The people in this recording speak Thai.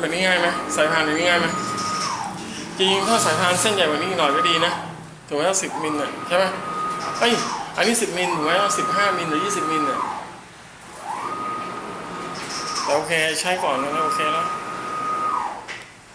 แบบนี้ง่ายไหมสายพานแบบนี้ง่ายไหมจริงถ้าสายพานเส้นใหญ่กว่านี้หน่อยก็ดีนะถูกไหม10 มิลใช่ไหมเอ้ยอันนี้10 มิลถูกไหม15 มิลหรือ20 มิลแต่โอเคใช้ก่อนแล้วโอเคแล้ว